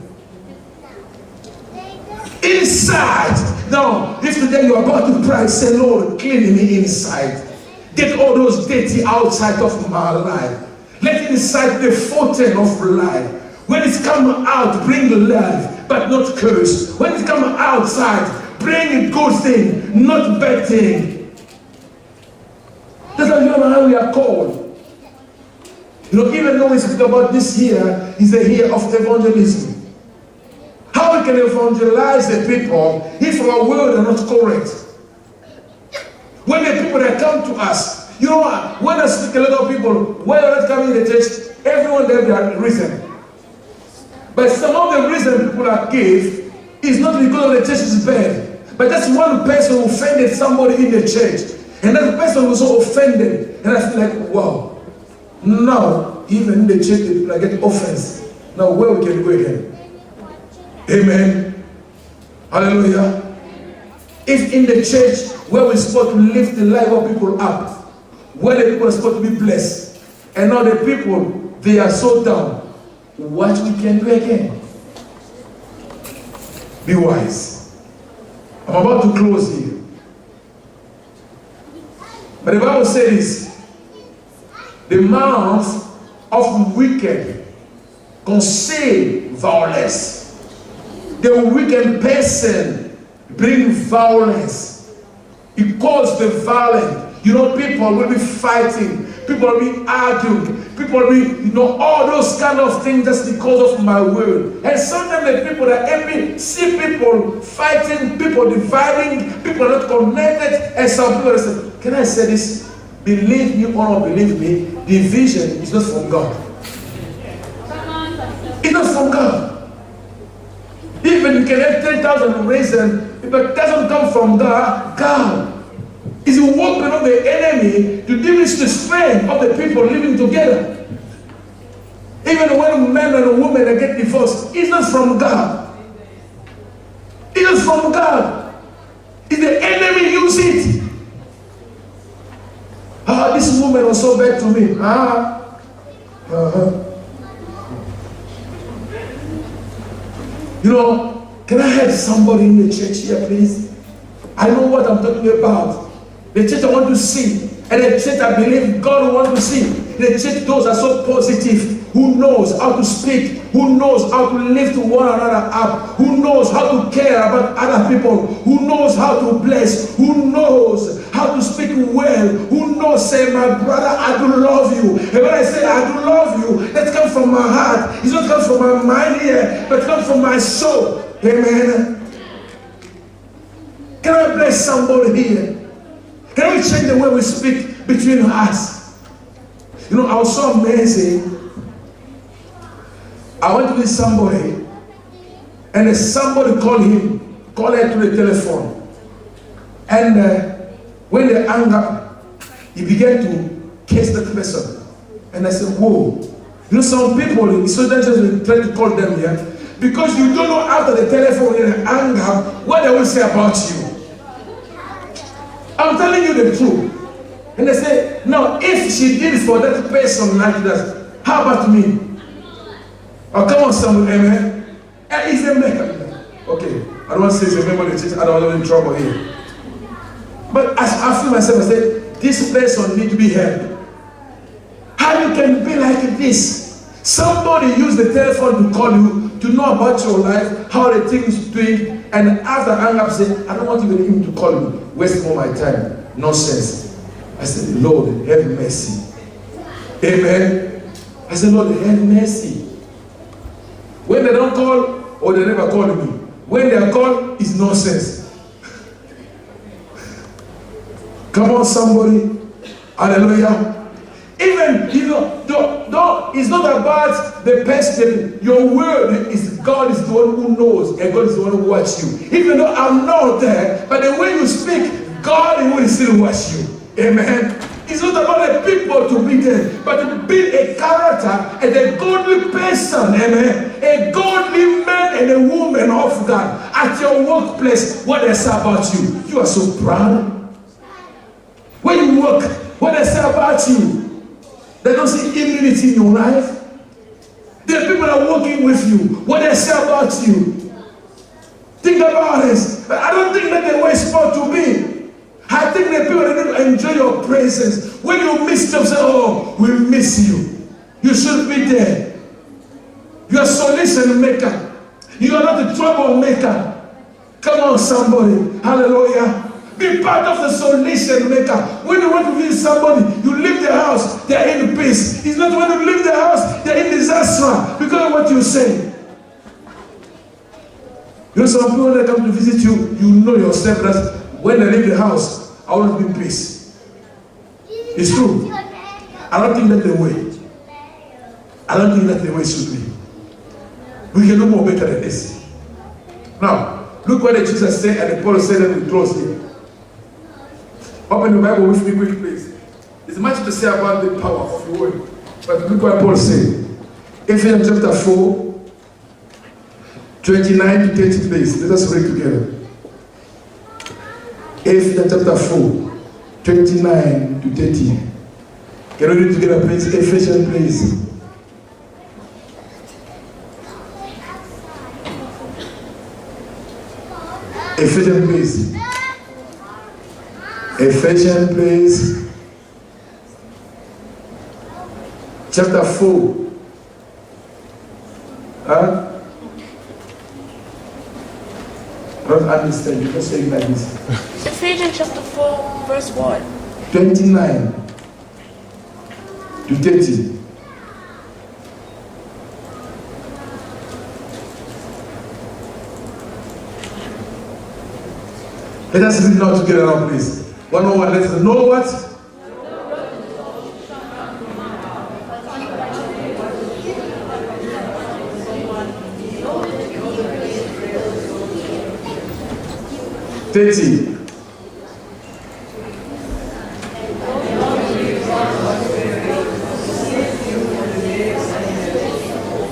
Inside, now, if today you are about to pray, say, Lord, clean me inside. Get all those dirty outside of my life. Let inside the fountain of life. When it's coming out, bring life, but not curse. When it's coming outside, bring a good thing, not bad thing. That's how we are called. You know, even though we speak about this year, is a year of evangelism. How we can evangelize the people if our words are not correct? When the people that come to us, you know what? When I speak to a lot of people, when they're not coming to the church, everyone there they are reason. But some of the reason people are give is not because the church is bad, but that's one person who offended somebody in the church, and that person was so offended, and I feel like, wow. Now, even in the church, the people are getting offense. Now, where we can go again? Amen. Hallelujah. If in the church where we're supposed to lift the life of people up, where the people are supposed to be blessed, and now the people, they are so down, what we can do again? Be wise. I'm about to close here. But the Bible says, the mouth of wicked conceal violence. The wicked person bring violence. It calls the violent. You know, people will be fighting. People will be arguing. People will be, all those kind of things just because of my word. And sometimes the people that help me see people fighting, people dividing, people are not connected. And some people say, can I say this? Believe me or not believe me, division is not from God. It's not from God. Even you can have 10,000 reasons, if it doesn't come from God is a weapon of the enemy to diminish the strength of the people living together. Even when a man and a woman get divorced, it's not from God. It is from God. It's the enemy use it. This woman was so bad to me. You know, can I have somebody in the church here, please? I know what I'm talking about. The church I want to see, and the church I believe God wants to see. The church, those are so positive, who knows how to speak, who knows how to lift one another up, who knows how to care about other people, who knows how to bless, who knows how to speak well, who knows, say, my brother, I do love you. And when I say I do love you, that comes from my heart. It's not come from my mind here, but it comes from my soul. Amen. Can I bless somebody here? Can we change the way we speak between us? You know, I was so amazing. I went to meet somebody, and somebody called her to the telephone. And when they hung up, he began to kiss the person. And I said, whoa. You know, some people, it's so dangerous when try to call them here, because you don't know after the telephone and hang up what they will say about you. I'm telling you the truth. And they say, no, if she did it for that person like that, how about me? Oh, come on, someone, amen. And he's a man. Okay, I don't want to say he's a member of the church, I don't want to be in trouble here. But as I feel myself, I say, this person needs to be helped. How you can be like this? Somebody use the telephone to call you, to know about your life, how the things doing, and after hang up, say, I don't want even him to call me, waste all my time. Nonsense. I said, Lord, have mercy. Amen. I said, Lord, have mercy. When they don't call, or they never call me. When they are called, it's nonsense. Come on, somebody. Hallelujah. Even, it's not about the person. Your word is God is the one who knows, and God is the one who watches you. Even though I'm not there, but the way you speak, God will still watch you. Amen. It's not about the people to be there, but to be a character and a godly person. Amen. A godly man and a woman of God at your workplace. What they say about you, you are so proud. When you work, what they say about you, they don't see immunity in your life. The people are working with you, what they say about you. Think about this. I don't think that the way it's supposed to be. I think the people need to enjoy your presence. When you miss them, say, oh, we miss you. You should be there. You are a solution maker. You are not a troublemaker. Come on, somebody. Hallelujah. Be part of the solution maker. When you want to visit somebody, you leave the house, they are in peace. It's not when you leave the house, they are in disaster because of what you say. You know, some people that come to visit you, you know yourself that when they leave the house, I will be in peace. It's true. I don't think that's the way. I don't think that's the way it should be. We can do more better than this. Now, look what Jesus said, and Paul said that we close here. Open the Bible with me quickly, please. There's much to say about the power of the word. But look what Paul said. Ephesians chapter 4, 29 to 30, please. Let us read together. Ephesians chapter 4, 29 to 30. Can we read together, please? Ephesians, please. Ephesians, please. Ephesians, please. Chapter 4. Huh? I don't understand. You're not saying like this. Ephesians chapter 4, verse 1. 29 to 30. Let us read now together now, please. 101, let us know what? $30.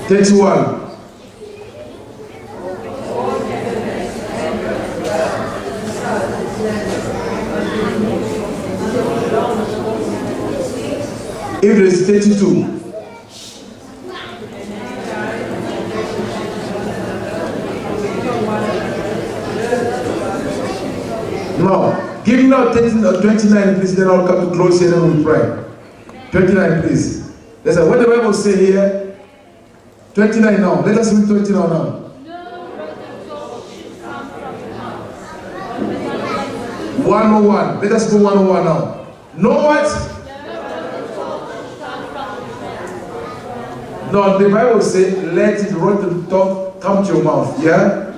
$31. If there is 32. Now, give me now 29, please, then I'll come to close here and we'll pray. 29, please. Listen, what the Bible say here? 29 now. Let us read 29 now. 101. Let us go 101 now. Know what? No, the Bible says, let it run to the top, come to your mouth. Yeah?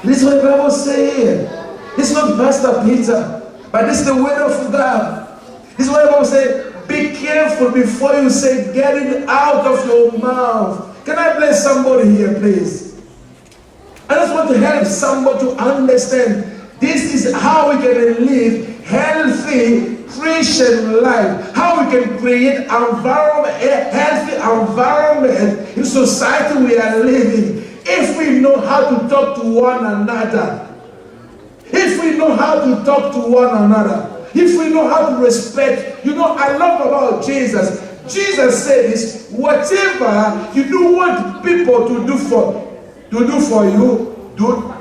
This is what the Bible says here. It's not Pastor Peter, but this is the word of God. This is what the Bible says. Be careful before you say, get it out of your mouth. Can I bless somebody here, please? I just want to help somebody to understand this is how we can live healthy Christian life. How we can create a healthy environment in society we are living. If we know how to talk to one another. If we know how to talk to one another. If we know how to respect. You know, I love about Jesus. Jesus said this, whatever you don't want people to do for you, do.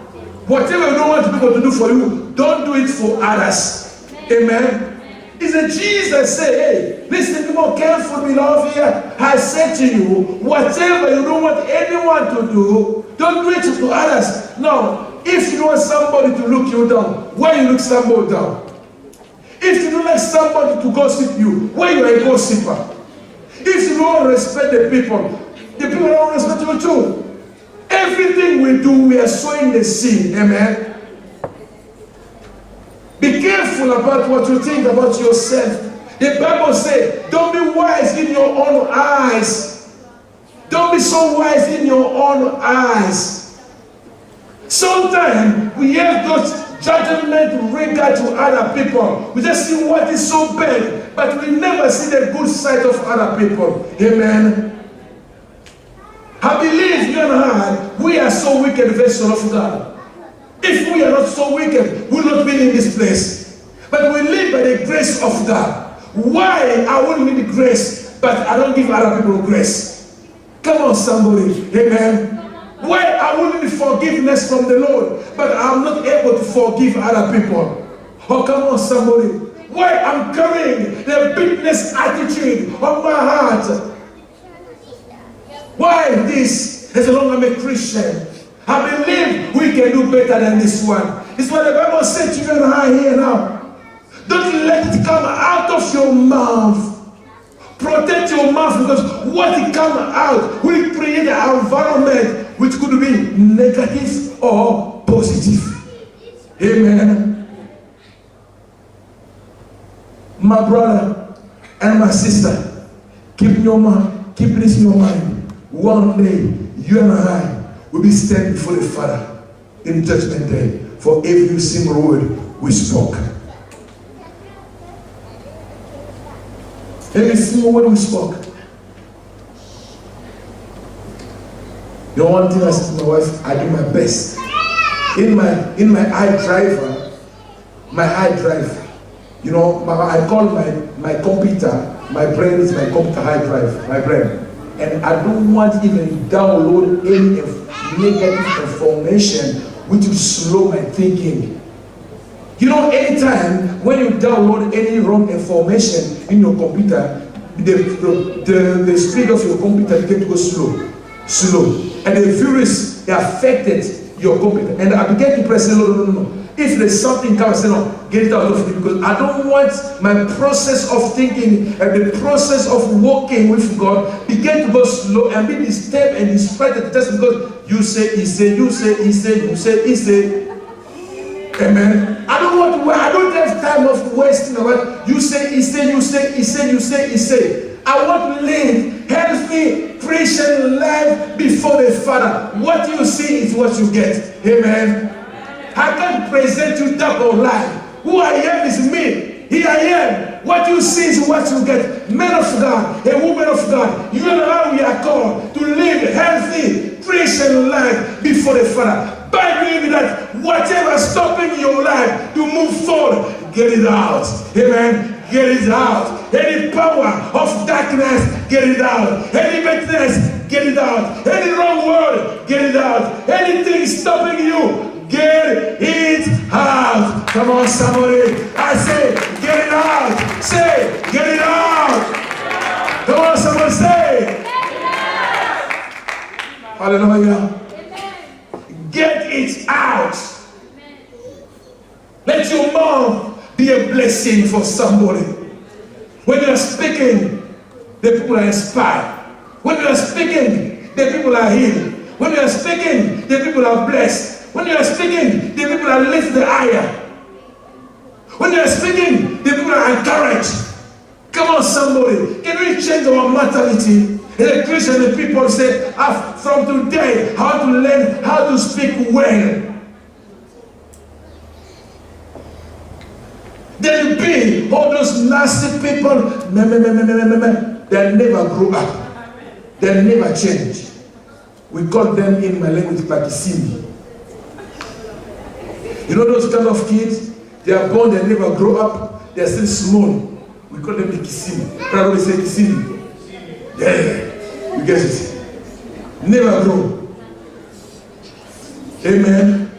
Whatever you don't want people to do for you, don't do it for others. Amen. Is that Jesus said, hey, listen, be more careful, beloved here. I said to you, whatever you don't want anyone to do, don't do it to others. No, if you don't want somebody to look you down, why you look somebody down? If you don't like somebody to gossip you, why you are a gossiper? If you don't respect the people don't respect you too. Everything we do, we are sowing the seed. Amen. Be careful about what you think about yourself. The Bible says, don't be wise in your own eyes. Don't be so wise in your own eyes. Sometimes we have those judgment regard to other people. We just see what is so bad, but we never see the good side of other people. Amen. I believe you and I, we are so wicked vessel of God. If we are not so wicked, we will not be in this place. But we live by the grace of God. Why I won't need grace, but I don't give other people grace? Come on, somebody. Amen. Why I won't need forgiveness from the Lord, but I'm not able to forgive other people? Oh, come on, somebody. Why I'm carrying the bitterness attitude of my heart? Why this? As long as I'm a Christian, I believe we can do better than this one. It's what the Bible said to you and I here now. Don't let it come out of your mouth. Protect your mouth, because what it comes out will create an environment which could be negative or positive. Amen. My brother and my sister, keep this in your mind. One day, you and I will be standing before the Father in Judgment Day for every single word we spoke. Every single word we spoke. The one thing I said to my wife, I do my best. In my iDrive, you know, I call my computer, my brain is my computer hard drive, my brain. And I don't want to even download any negative information which will slow my thinking. You know, anytime when you download any wrong information in your computer, the speed of your computer begins to go slow. And the virus affected your computer. And I began to press, no. If there's something comes, get it out of me, because I don't want my process of thinking and the process of walking with God begin to go slow and be disturbed and distracted at the test, because you say, he say, you say, he say, you say, he say. Amen. I don't have time of wasting about you say, he say, you say, he say, you say, he say. I want to live healthy Christian life before the Father. What you see is what you get. Amen. I can't present you double life. Who I am is me. Here I am. What you see is what you get. Man of God, a woman of God, you and I, we are called to live healthy Christian life before the Father. By doing that, whatever stopping your life to move forward, get it out. Amen. Get it out. Any power of darkness, get it out. Any bitterness, get it out. Any wrong word, get it out. Anything stopping you, get it out. Come on, somebody. I say, get it out. Say, get it out. Come on, someone say. Hallelujah. Get it out. Let your mouth be a blessing for somebody. When you are speaking, the people are inspired. When you are speaking, the people are healed. When you are speaking, the people are blessed. When you are speaking, the people are lifted higher. When you are speaking, the people are encouraged. Come on, somebody. Can we change our mentality? The Christian, the people say, from today, how to learn how to speak well. Then be all those nasty people, they never grow up. They never change. We call them in my language Pakisini. You know those kind of kids? They are born, they never grow up, they are still small. We call them the Kisimi. Probably say Kisimi. Yeah, you get it. Never grow. Amen.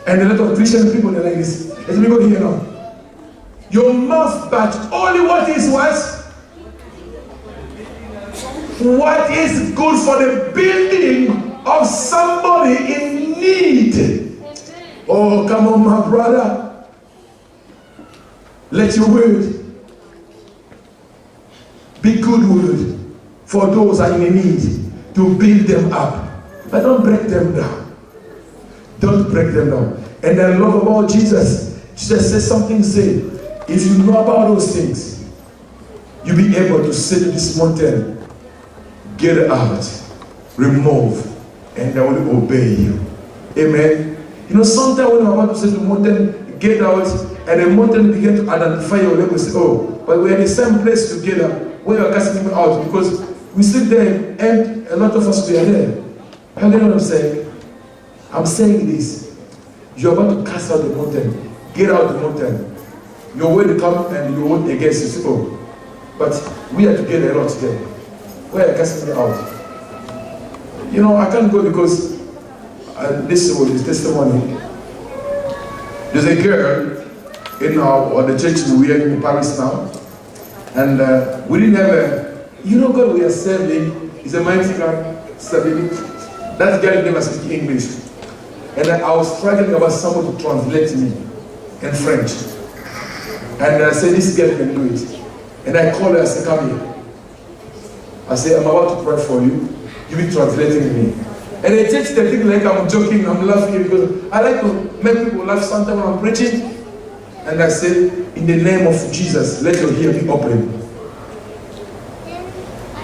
And a lot of Christian people are like this. There's people here now. Your mouth, but only what is what? What is good for the building of somebody in need. Oh, come on, my brother. Let your word be good word for those who are in need, to build them up. But don't break them down. Don't break them down. And I love about Jesus. Jesus says something, say, if you know about those things, you'll be able to say to this mountain, get out, remove, and I will obey you. Amen. You know, sometimes when I'm about to say to the mountain, get out, and the mountain begin to identify your level, say, oh, but we're in the same place together, where you're casting me out, because we sit there, and a lot of us, we are there. You know what I'm saying? I'm saying this. You're about to cast out the mountain. Get out the mountain. Your way to come and your way against is oh. But we are together a lot today. Why are you casting me out? You know, I can't go because this was his testimony. There's a girl in the church we are in Paris now. And we didn't have a, you know, God we are serving He's a mighty God. That guy never speak English. And I was struggling about someone to translate me in French. And I said, this girl can do it. And I called her, I said, come here. I said, I'm about to pray for you. You be translating me. And they take the thing like I'm joking, I'm laughing, because I like to make people laugh sometimes when I'm preaching. And I said, in the name of Jesus, let your ear be open.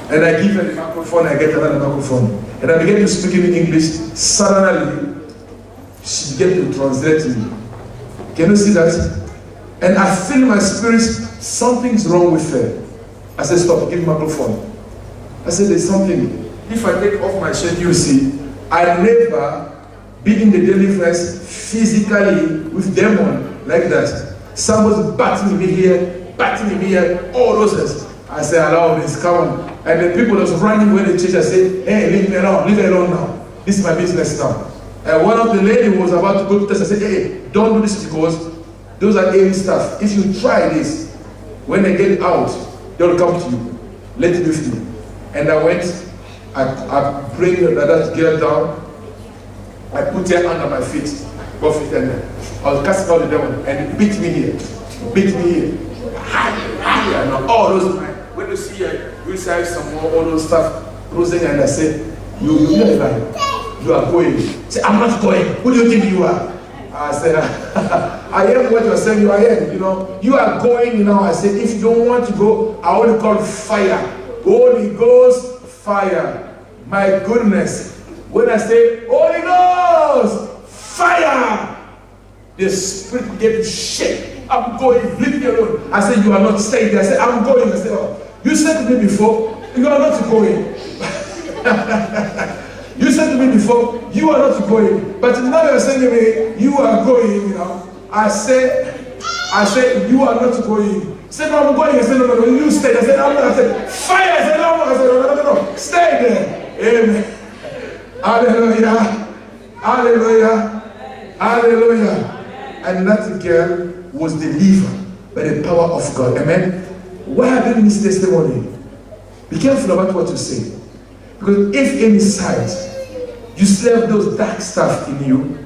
And I give her the microphone, I get another microphone. And I began to speak in English. Suddenly, she began to translate me. Can you see that? And I feel in my spirit, something's wrong with her. I said, stop, give me microphone. I said, there's something. If I take off my shirt, you see, I never been in the deliverance physically with demon like that. Somebody's batting me here, all those things. I said, allow this, come on. And the people that was running away the church, I said, hey, leave me alone now. This is my business now. And one of the lady was about to go to test. I said, hey, don't do this because those are alien stuff. If you try this, when they get out, they'll come to you. Let it with you. And I went, I bring that girl down, I put her under my feet, both feet, and I was casting out the devil, and it beat me here. And all those, when you see her, you see some more, all those stuff, closing, and I said, you are going. Say, I'm not going. Who do you think you are? I said, I am what you're saying, I am, you are going, I said, if you don't want to go, I want to call fire. Holy Ghost, fire. My goodness. When I say, Holy Ghost, fire, the spirit began to shake. I'm going, leave me alone. I said, you are not staying there. I said, I'm going. I said, oh, you said to me before, you are not going. You said to me before, you are not going. But now you're saying to me, you are going, I said, you are not going. He said, no, I'm going. I said, no, you stay. I said, I'm not. I said, fire. I said, no, I said, no, stay there. Amen. Hallelujah. Hallelujah. Hallelujah. And that girl was delivered by the power of God. Amen. Why have you missed testimony? Be careful about what you say. Because if inside you still have those dark stuff in you,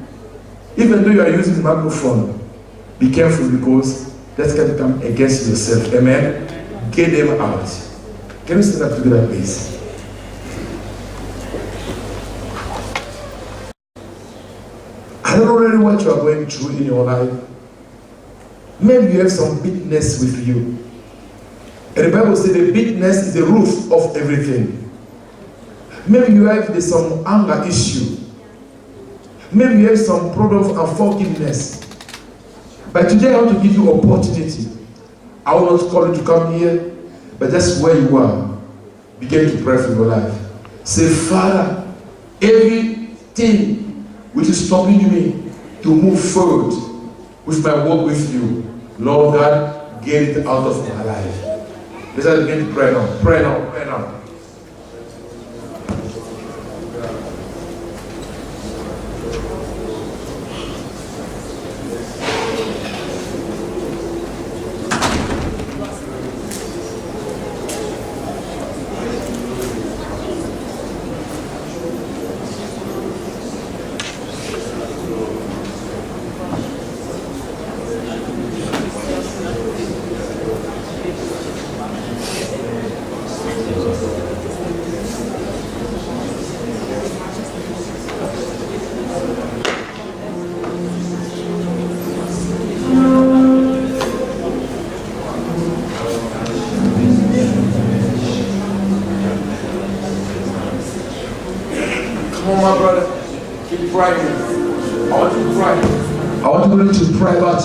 even though you are using the microphone, be careful because that can come against yourself. Amen. Get them out. Can you stand up together, please? I don't know really what you are going through in your life. Maybe you have some bitterness with you. And the Bible says the bitterness is the root of everything. Maybe you have some anger issue. Maybe you have some problem of unforgiveness. But today I want to give you opportunity. I will not call you to come here, but just where you are, begin to pray for your life. Say, Father, everything which is stopping me to move forward with my work with you, Lord God, get it out of my life. Let's begin to pray now. Pray now. Pray now.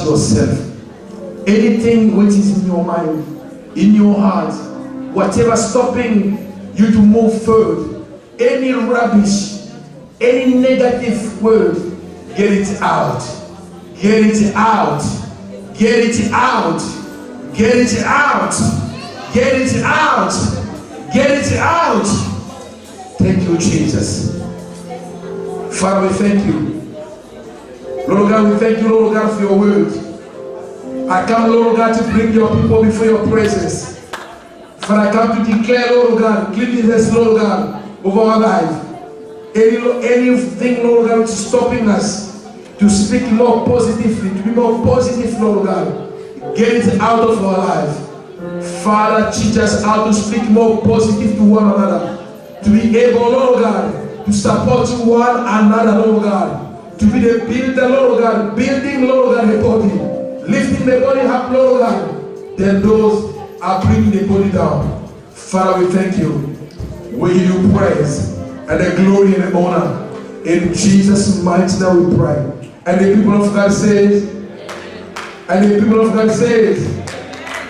Yourself. Anything which is in your mind, in your heart, whatever stopping you to move forward, any rubbish, any negative word, get it out. Get it out. Get it out. Get it out. Get it out. Get it out. Thank you, Jesus. Father, we thank you. Lord God, we thank you, Lord God, for your word. I come, Lord God, to bring your people before your presence. Father, I come to declare, Lord God, cleanliness, Lord God, over our life. Anything, Lord God, which is stopping us to speak more positively, to be more positive, Lord God, get it out of our life. Father, teach us how to speak more positive to one another, to be able, Lord God, to support one another, Lord God, to be the builder, Lord God, building, Lord God, the body, lifting the body up, Lord God. Then those are bringing the body down. Father, we thank you. We give you praise and the glory and the honor. In Jesus' mighty name we pray. And the people of God says, and the people of God says,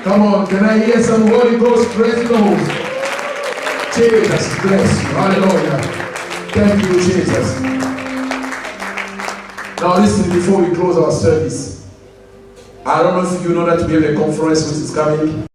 come on, can I hear some Holy Ghost praise the Lord? Jesus, bless you. Hallelujah. Thank you, Jesus. Now listen, before we close our service, I don't know if you know that we have a conference which is coming.